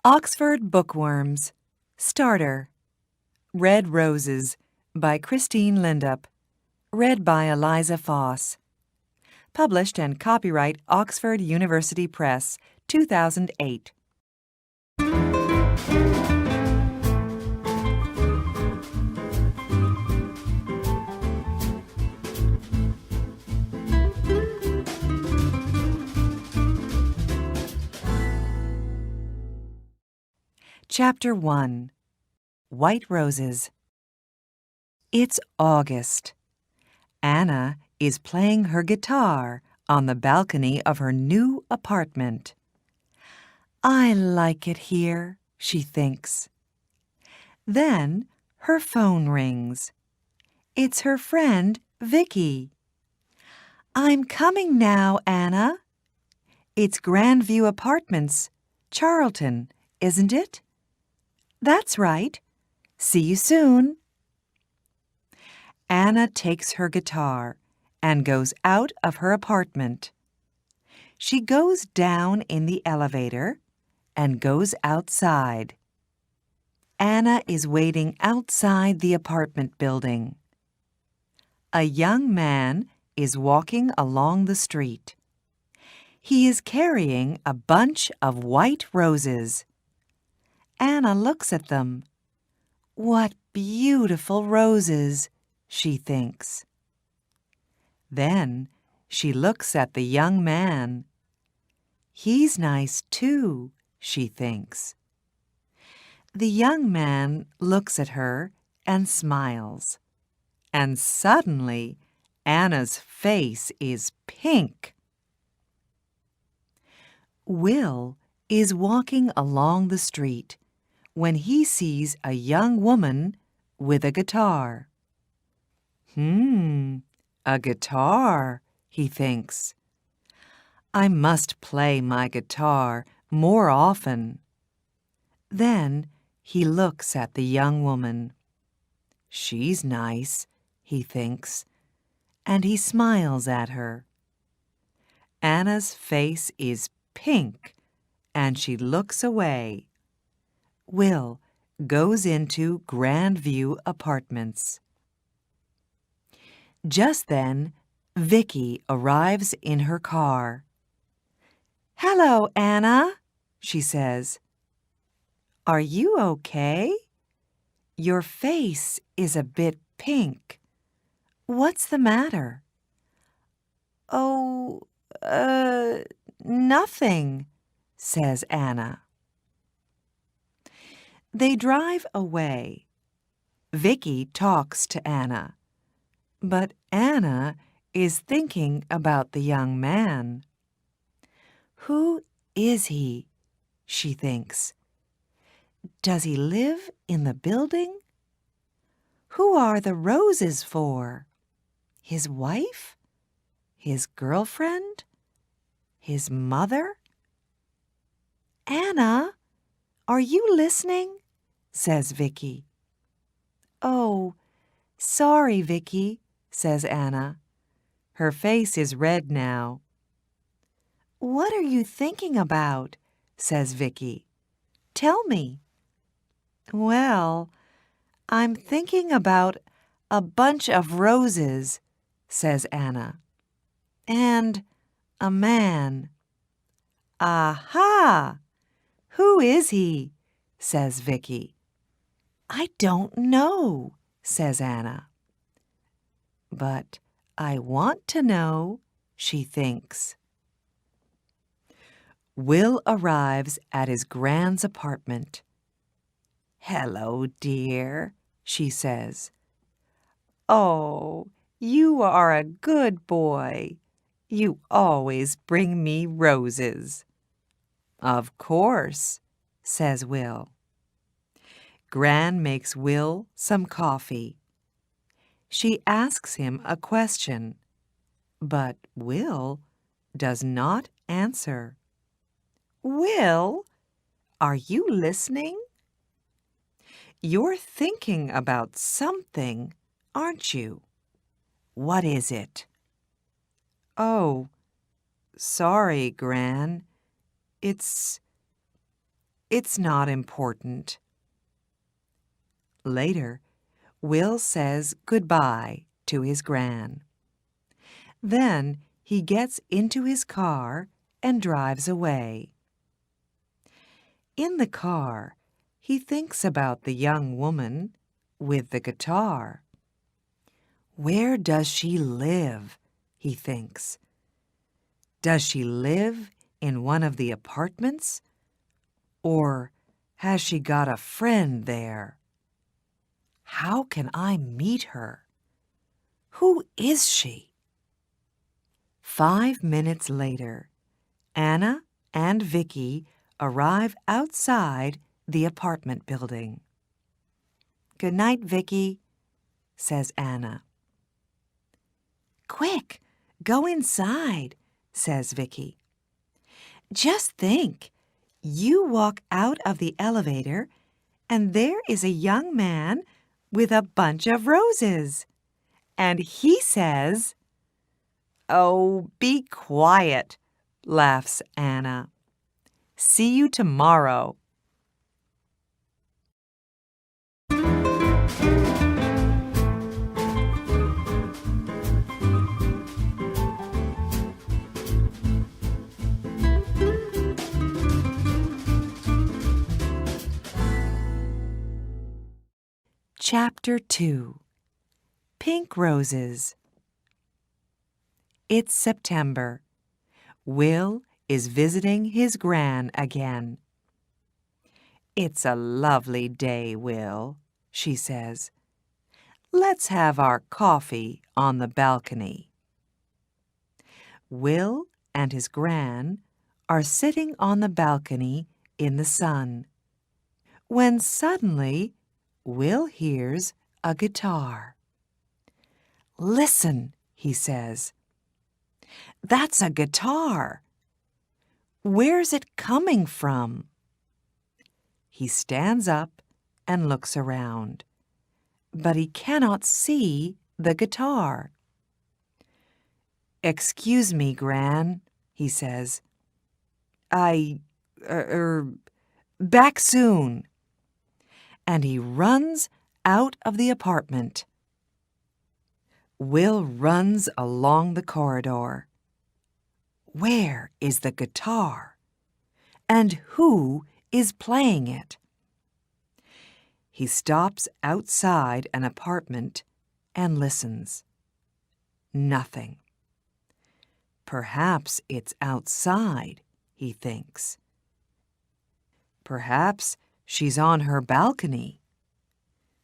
Oxford Bookworms. Starter. Red Roses by Christine Lindup. Read by Eliza Foss. Published and copyright Oxford University Press, 2008. Chapter 1. White Roses. It's August. Anna is playing her guitar on the balcony of her new apartment. I like it here, she thinks. Then her phone rings. It's her friend, Vicky. I'm coming now, Anna. It's Grandview Apartments, Charlton, isn't it? That's right. See you soon. Anna takes her guitar and goes out of her apartment. She goes down in the elevator and goes outside. Anna is waiting outside the apartment building. A young man is walking along the street. He is carrying a bunch of white roses. Anna looks at them. What beautiful roses, she thinks. Then she looks at the young man. He's nice too, she thinks. The young man looks at her and smiles. And suddenly, Anna's face is pink. Will is walking along the street when he sees a young woman with a guitar. A guitar, he thinks. I must play my guitar more often. Then he looks at the young woman. She's nice, he thinks, and he smiles at her. Anna's face is pink, and she looks away. Will goes into Grandview Apartments. Just then, Vicky arrives in her car. Hello, Anna, she says. Are you okay? Your face is a bit pink. What's the matter? Oh, nothing, says Anna. They drive away. Vicky talks to Anna, but Anna is thinking about the young man. Who is he? She thinks. Does he live in the building? Who are the roses for? His wife? His girlfriend? His mother? Anna, are you listening? Says Vicky. Oh, sorry, Vicky, says Anna. Her face is red now. What are you thinking about? Says Vicky. Tell me. Well, I'm thinking about a bunch of roses, says Anna. And a man. Aha! Who is he? Says Vicky. I don't know, says Anna. But I want to know, she thinks. Will arrives at his grand's apartment. Hello, dear, she says. Oh, you are a good boy. You always bring me roses. Of course, says Will. Gran makes Will some coffee. She asks him a question, but Will does not answer. Will, are you listening? You're thinking about something, aren't you? What is it? Oh, sorry, Gran. It's it's not important." Later, Will says goodbye to his Gran. Then he gets into his car and drives away. In the car, he thinks about the young woman with the guitar. Where does she live? He thinks. Does she live in one of the apartments? Or has she got a friend there? How can I meet her? Who is she? 5 minutes later, Anna and Vicky arrive outside the apartment building. "Good night, Vicky," says Anna. "Quick, go inside," says Vicky. "Just think, you walk out of the elevator and there is a young man with a bunch of roses. And he says—" "Oh, be quiet," laughs Anna. "See you tomorrow." Chapter 2. Pink Roses. It's September. Will is visiting his Gran again. "It's a lovely day, Will," she says. "Let's have our coffee on the balcony." Will and his Gran are sitting on the balcony in the sun, when suddenly Will hears a guitar. "Listen," he says. "That's a guitar. Where's it coming from?" He stands up and looks around, but he cannot see the guitar. "Excuse me, Gran," he says. Back soon." And he runs out of the apartment. Will runs along the corridor. Where is the guitar? And who is playing it? He stops outside an apartment and listens. Nothing. Perhaps it's outside, he thinks. Perhaps she's on her balcony.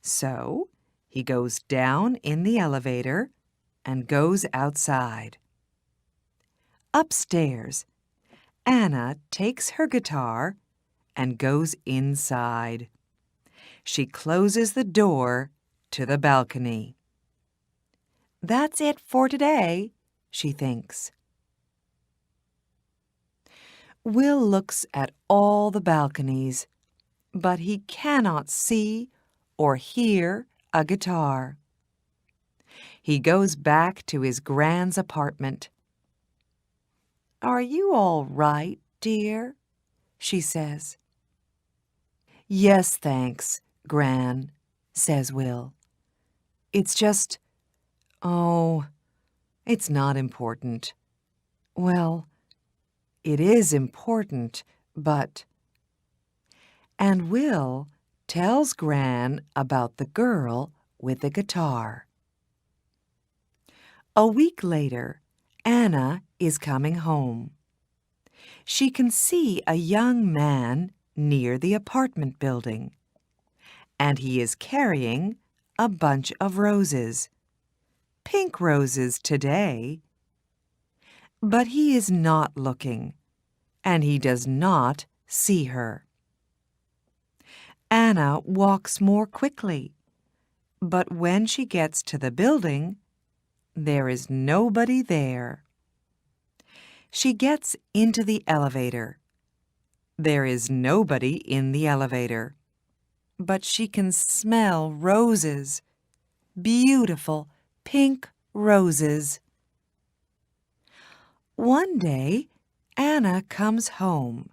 So he goes down in the elevator and goes outside. Upstairs, Anna takes her guitar and goes inside. She closes the door to the balcony. That's it for today, she thinks. Will looks at all the balconies, but he cannot see or hear a guitar. He goes back to his Gran's apartment. "Are you all right, dear?" she says. "Yes, thanks, Gran," says Will. "It's just, it's not important. Well, it is important, but—" And Will tells Gran about the girl with the guitar. A week later, Anna is coming home. She can see a young man near the apartment building, and he is carrying a bunch of roses. Pink roses today. But he is not looking, and he does not see her. Anna walks more quickly, but when she gets to the building, there is nobody there. She gets into the elevator. There is nobody in the elevator, but she can smell roses, beautiful pink roses. One day, Anna comes home,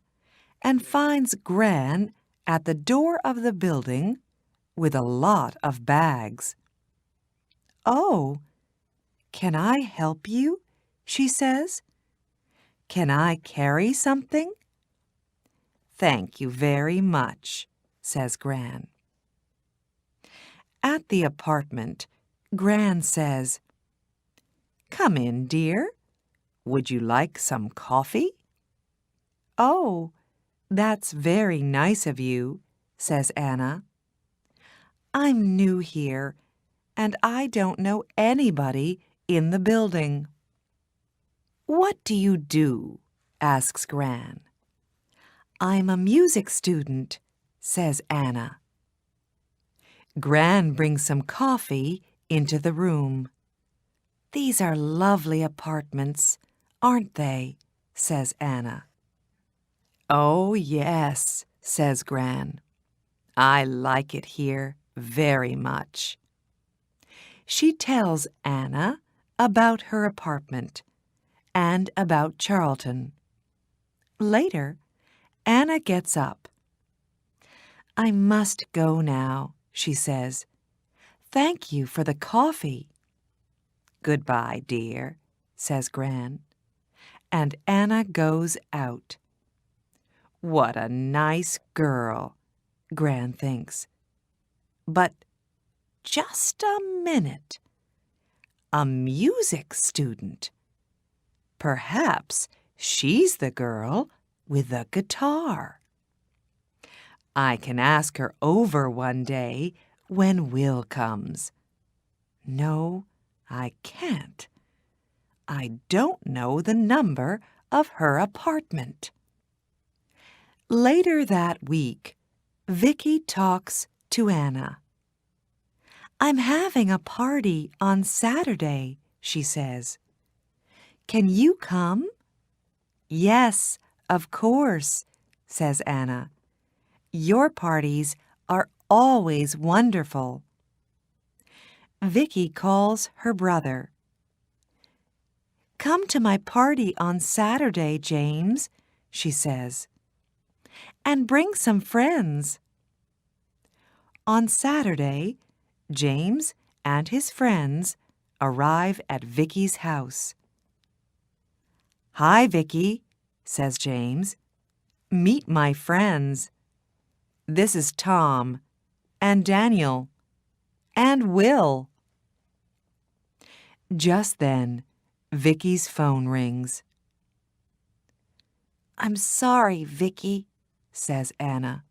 and finds Gran at the door of the building with a lot of bags. "Oh, can I help you?" she says. "Can I carry something?" "Thank you very much," says Gran. At the apartment, Gran says, "Come in, dear. Would you like some coffee?" "Oh, that's very nice of you," says Anna. "I'm new here, and I don't know anybody in the building." "What do you do?" asks Gran. "I'm a music student," says Anna. Gran brings some coffee into the room. "These are lovely apartments, aren't they?" says Anna. "Oh, yes," says Gran. "I like it here very much." She tells Anna about her apartment and about Charlton. Later, Anna gets up. "I must go now," she says. "Thank you for the coffee." "Goodbye, dear," says Gran. And Anna goes out. What a nice girl, Gran thinks. But just a minute. A music student. Perhaps she's the girl with the guitar. I can ask her over one day when Will comes. No, I can't. I don't know the number of her apartment. Later that week, Vicky talks to Anna. "I'm having a party on Saturday," she says. "Can you come?" "Yes, of course," says Anna. "Your parties are always wonderful." Vicky calls her brother. "Come to my party on Saturday, James," she says, "and bring some friends." On Saturday, James and his friends arrive at Vicky's house. "Hi, Vicky," says James. "Meet my friends. This is Tom and Daniel and Will." Just then, Vicky's phone rings. "I'm sorry, Vicky," says Anna.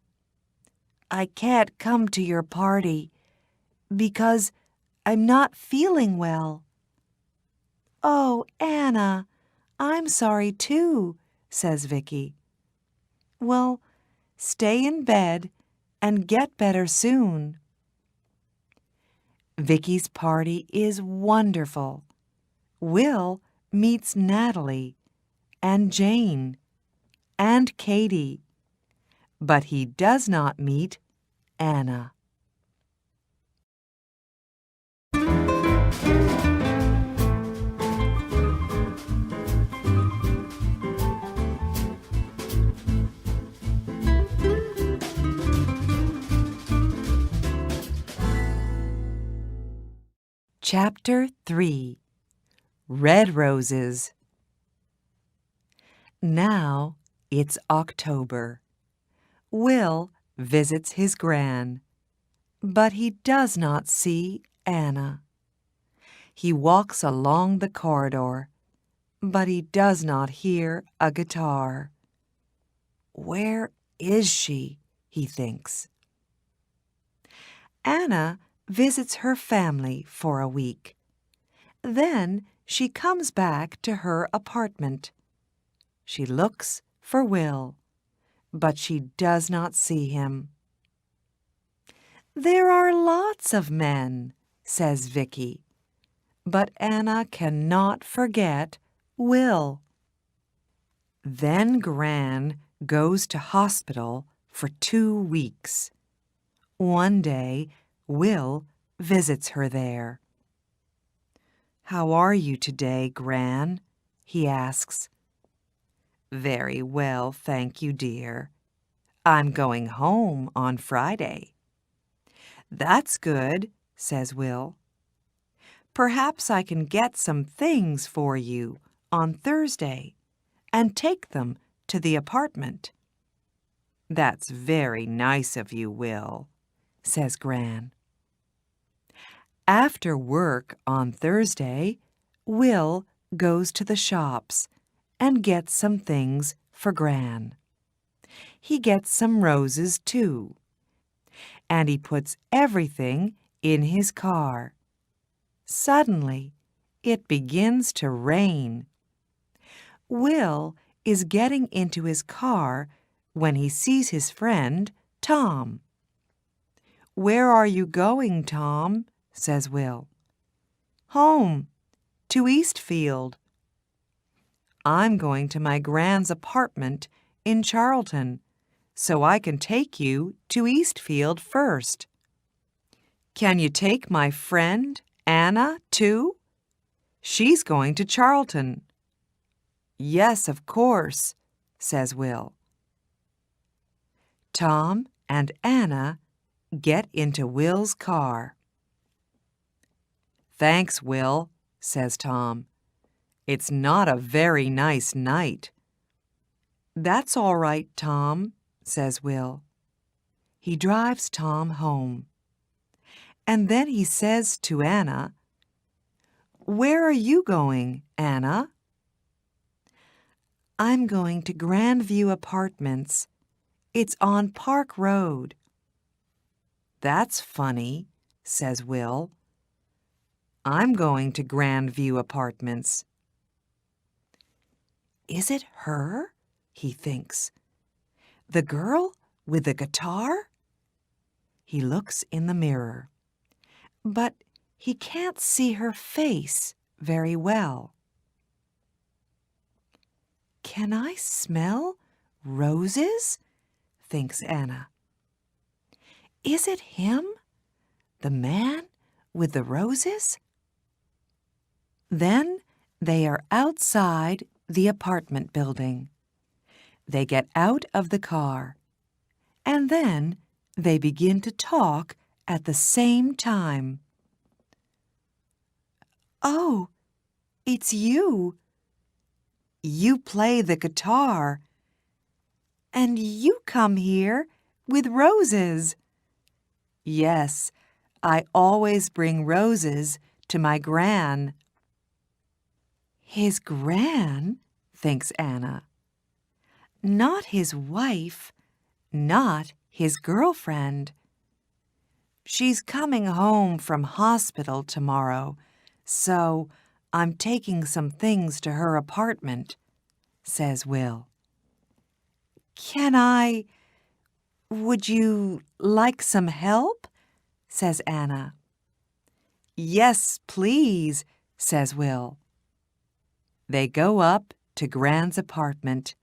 "I can't come to your party because I'm not feeling well." "Oh, Anna, I'm sorry too," says Vicky. "Well, stay in bed and get better soon." Vicky's party is wonderful. Will meets Natalie and Jane and Katie, but he does not meet Anna. Chapter 3. Red Roses. Now it's October. Will visits his gran, but he does not see Anna. He walks along the corridor, but he does not hear a guitar. Where is she? He thinks. Anna visits her family for a week. Then she comes back to her apartment. She looks for Will, but she does not see him. "There are lots of men," says Vicky, but Anna cannot forget Will. Then Gran goes to hospital for 2 weeks. One day, Will visits her there. "How are you today, Gran?" he asks. "Very well, thank you, dear," I'm going home on Friday. That's good, says Will. Perhaps I can get some things for you on Thursday and take them to the apartment. That's very nice of you, Will, says Gran. After work on Thursday, Will goes to the shops and gets some things for Gran. He gets some roses, too, and he puts everything in his car. Suddenly, it begins to rain. Will is getting into his car when he sees his friend, Tom. "Where are you going, Tom?" says Will. "Home, to Eastfield." "I'm going to my Gran's apartment in Charlton, so I can take you to Eastfield first." "Can you take my friend, Anna, too? She's going to Charlton." "Yes, of course," says Will. Tom and Anna get into Will's car. "Thanks, Will," says Tom. "It's not a very nice night." "That's all right, Tom," says Will. He drives Tom home. And then he says to Anna, "Where are you going, Anna?" "I'm going to Grandview Apartments. It's on Park Road." "That's funny," says Will. "I'm going to Grandview Apartments." "Is it her?" he thinks. "The girl with the guitar?" He looks in the mirror, but he can't see her face very well. "Can I smell roses?" thinks Anna. "Is it him, the man with the roses?" Then they are outside the apartment building. They get out of the car, and then they begin to talk at the same time. "Oh, it's you. You play the guitar, and you come here with roses." "Yes, I always bring roses to my Gran." "His Gran?" thinks Anna. "Not his wife, not his girlfriend. She's coming home from hospital tomorrow, so I'm taking some things to her apartment," says Will. Would you like some help?" says Anna. "Yes, please," says Will. They go up to Gran's apartment.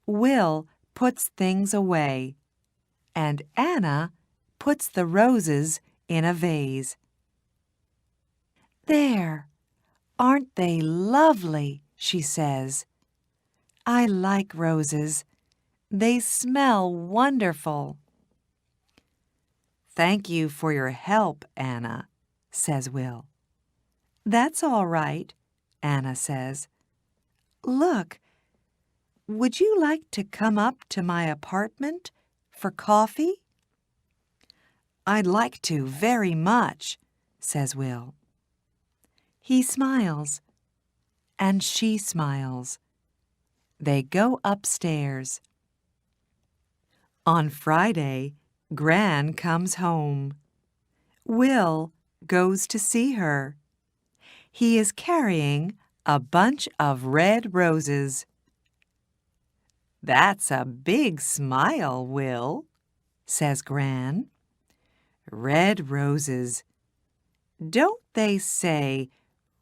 Will puts things away, and Anna puts the roses in a vase. "There, aren't they lovely?" she says. "I like roses. They smell wonderful." "Thank you for your help, Anna," says Will. "That's all right," Anna says. "Look, would you like to come up to my apartment for coffee?" "I'd like to very much," says Will. He smiles, and she smiles. They go upstairs. On Friday, Gran comes home. Will goes to see her. He is carrying a bunch of red roses. "That's a big smile, Will," says Gran. "Red roses. Don't they say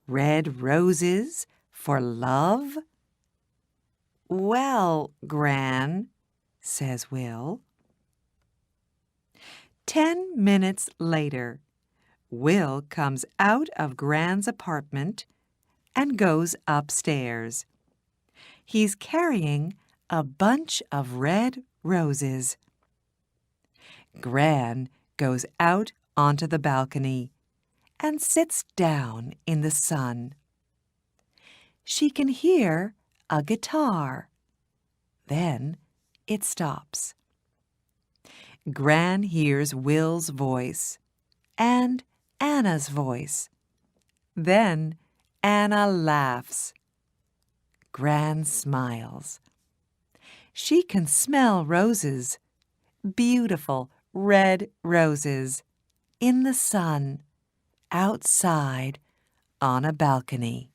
red roses for love?" "Well, Gran," says Will. 10 minutes later, Will comes out of Gran's apartment and goes upstairs. He's carrying a bunch of red roses. Gran goes out onto the balcony and sits down in the sun. She can hear a guitar. Then it stops. Gran hears Will's voice and Anna's voice. Then Anna laughs. Gran smiles. She can smell roses, beautiful red roses, in the sun, outside on a balcony.